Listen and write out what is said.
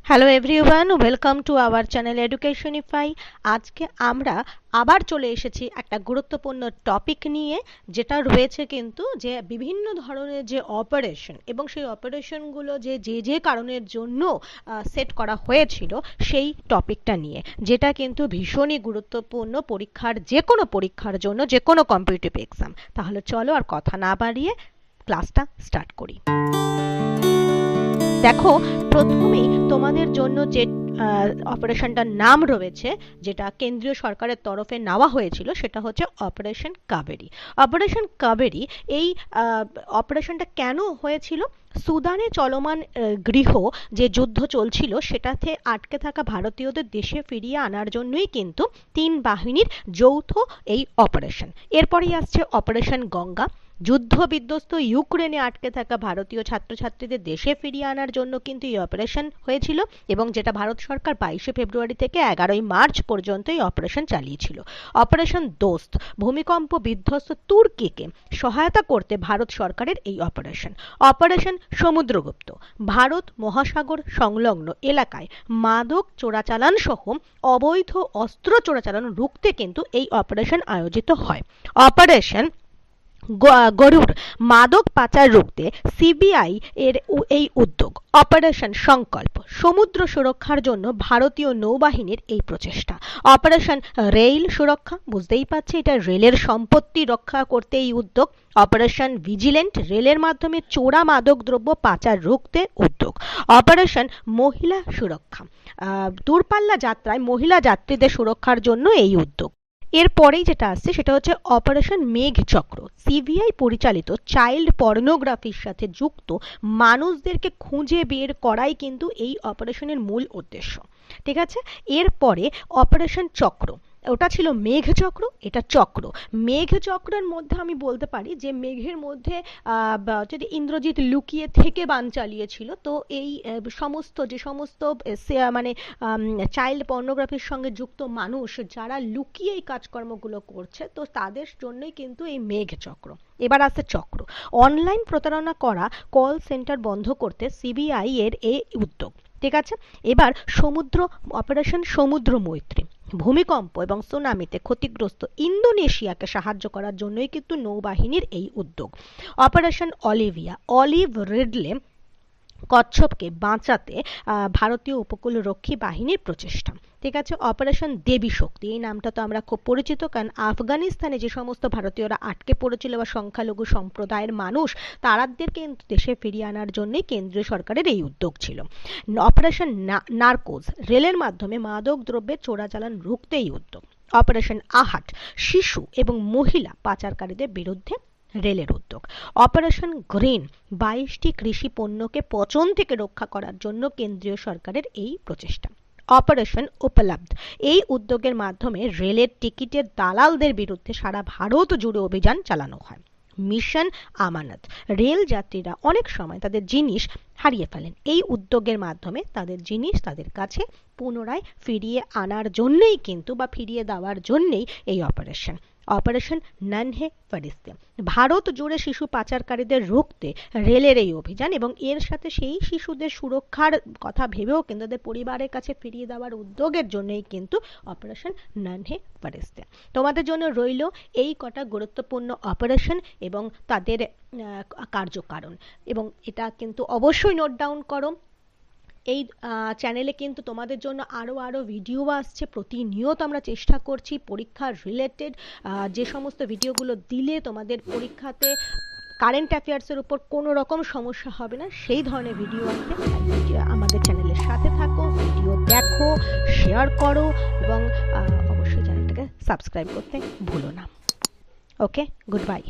Hello everyone, welcome to our channel Educationify. আজকে আমরা আবার চলে এসেছি একটা গুরুত্বপূর্ণ টপিক নিয়ে, যেটা রয়েছে কিন্তু যে বিভিন্ন ধরনের যে অপারেশন এবং সেই অপারেশনগুলো যে কারণের জন্য সেট করা হয়েছিল সেই টপিকটা নিয়ে, যেটা কিন্তু ভীষণই গুরুত্বপূর্ণ যে কোনো পরীক্ষার জন্য, যে কোনো কম্পিটিটিভ এক্সাম। তাহলে চলো আর কথা না বাড়িয়ে ক্লাসটা স্টার্ট করি। দেখো, প্রথমেই তোমাদের জন্য যে অপারেশনটার নাম রয়েছে, যেটা কেন্দ্রীয় সরকারের তরফে নেওয়া হয়েছিল, সেটা হচ্ছে অপারেশন কাবেরী। অপারেশন কাবেরী, এই অপারেশনটা কেন হয়েছিল? সুদানে চলমান গৃহ যে যুদ্ধ চলছিল, সেটাতে আটকে থাকা ভারতীয়দের দেশে ফিরিয়ে আনার জন্যই কিন্তু তিন বাহিনীর যৌথ এই অপারেশন। এরপরেই আসছে অপারেশন গঙ্গা। যুদ্ধ বিধ্বস্ত ইউক্রেনে আটকে থাকা ভারতীয় ছাত্রছাত্রীদের দেশে ফিরিয়ে আনার জন্য কিন্তু এই অপারেশন হয়েছিল, এবং যেটা ভারত সরকার 22শে ফেব্রুয়ারি থেকে 11ই মার্চ পর্যন্ত এই অপারেশন চালিয়েছিল। অপারেশন দোস্ত, ভূমিকম্প বিধ্বস্ত তুর্কিকে সহায়তা করতে ভারত সরকারের এই অপারেশন। অপারেশন সমুদ্রগুপ্ত, ভারত মহাসাগর সংলগ্ন এলাকায় মাদক চোরাচালান সহ অবৈধ অস্ত্র চোরাচালান রুখতে কিন্তু এই অপারেশন আয়োজিত হয়। অপারেশন গরুড়, মাদক পাচার রুখতে সিবিআই এর এই উদ্যোগ। অপারেশন সংকল্প, সমুদ্র সুরক্ষার জন্য ভারতীয় নৌবাহিনীর এই প্রচেষ্টা। অপারেশন রেল সুরক্ষা, বুঝতেই পারছি এটা রেলের সম্পত্তি রক্ষা করতে এই উদ্যোগ। অপারেশন ভিজিল্যান্ট, রেলের মাধ্যমে চোরা মাদক দ্রব্য পাচার রুখতে উদ্যোগ। অপারেশন মহিলা সুরক্ষা, দূরপাল্লা যাত্রায় মহিলা যাত্রীদের সুরক্ষার জন্য এই উদ্যোগ। এরপরেই যেটা আসছে সেটা হচ্ছে অপারেশন মেঘচক্র, সিবিআই পরিচালিত চাইল্ড পর্নোগ্রাফির সাথে যুক্ত মানুষদেরকে খুঁজে বের করাই কিন্তু এই অপারেশনের মূল উদ্দেশ্য। ঠিক আছে, এরপরে অপারেশন চক্র, ওটা ছিল মেঘচক্র, এটা চক্র। মেঘচক্রের মধ্যে আমি বলতে পারি যে মেঘের মধ্যে যদি ইন্দ্রজিৎ লুকিয়ে থেকে বান চালিয়েছিল, তো এই সমস্ত মানে চাইল্ড পর্নোগ্রাফির সঙ্গে যুক্ত মানুষ যারা লুকিয়ে এই কাজকর্মগুলো করছে, তো তাদের জন্যই কিন্তু এই মেঘচক্র। এবার আসছে চক্র, অনলাইন প্রতারণা করা কল সেন্টার বন্ধ করতে সিবিআই এর এই উদ্যোগ। ঠিক আছে, এবার অপারেশন সমুদ্র মৈত্রী, ভূমিকম্প এবং সুনামিতে ক্ষতিগ্রস্ত ইন্দোনেশিয়াকে সাহায্য করার জন্যই কিন্তু নৌবাহিনীর এই উদ্যোগ। অপারেশন অলিভিয়া, অলিভ রিডলে কচ্ছপকে বাঁচাতে ভারতীয় উপকূলরক্ষী বাহিনীর প্রচেষ্টা। ঠিক আছে, অপারেশন দেবী শক্তি, এই নামটা তো আমরা খুব পরিচিত, কারণ আফগানিস্তানে যে সমস্ত ভারতীয়রা আটকে পড়েছিল বা সংখ্যালঘু সম্প্রদায়ের মানুষ, তাদের কিন্তু দেশে ফিরিয়ে আনার জন্যই কেন্দ্রীয় সরকারের এই উদ্যোগ ছিল। অপারেশন নার্কোজ, রেলের মাধ্যমে মাদক দ্রব্যের চোরাচালান রুখতে এই উদ্যোগ। অপারেশন আহাট, শিশু এবং মহিলা পাচারকারীদের বিরুদ্ধে রেলের উদ্যোগ। অপারেশন গ্রিন, 22টি কৃষি পণ্যকে পচন থেকে রক্ষা করার জন্য কেন্দ্রীয় সরকারের এই প্রচেষ্টা। অপারেশন উপলব্ধ, এই উদ্যোগের মাধ্যমে রেলের টিকিটের দালালদের বিরুদ্ধে সারা ভারত জুড়ে অভিযান চালানো হয়। মিশন আমানত, রেল যাত্রীরা অনেক সময় তাদের জিনিস হারিয়ে ফেলেন, এই উদ্যোগের মাধ্যমে তাদের জিনিস তাদের কাছে পুনরায় ফিরিয়ে আনার জন্যই কিন্তু, বা ফিরিয়ে দেওয়ার জন্যই এই অপারেশন। অপারেশন ননহে ফরিস্তে, ভারত জুড়ে শিশু পাচারকারীদের রুখতে রেলের এই অভিযান, এবং এর সাথে সেই শিশুদের সুরক্ষার কথা ভেবেও কিন্তু তাদের পরিবারের কাছে ফিরিয়ে দেওয়ার উদ্যোগের জন্যই কিন্তু অপারেশন ননহে ফরিস্তে। তোমাদের জন্য রইল এই কটা গুরুত্বপূর্ণ অপারেশন এবং তাদের কার্যকারণ, এবং এটা কিন্তু অবশ্যই নোট ডাউন করো। এই চ্যানেলে কিন্তু তোমাদের জন্য আরও ভিডিও আসছে, প্রতিনিয়ত আমরা চেষ্টা করছি পরীক্ষার রিলেটেড যে সমস্ত ভিডিওগুলো দিলে তোমাদের পরীক্ষাতে কারেন্ট অ্যাফেয়ার্সের উপর কোনো রকম সমস্যা হবে না, সেই ধরনের ভিডিও আনতে আমাদের চ্যানেলের সাথে থাকো, ভিডিও দেখো, শেয়ার করো, এবং অবশ্যই চ্যানেলটাকে সাবস্ক্রাইব করতে ভুলো না। ওকে, গুড বাই।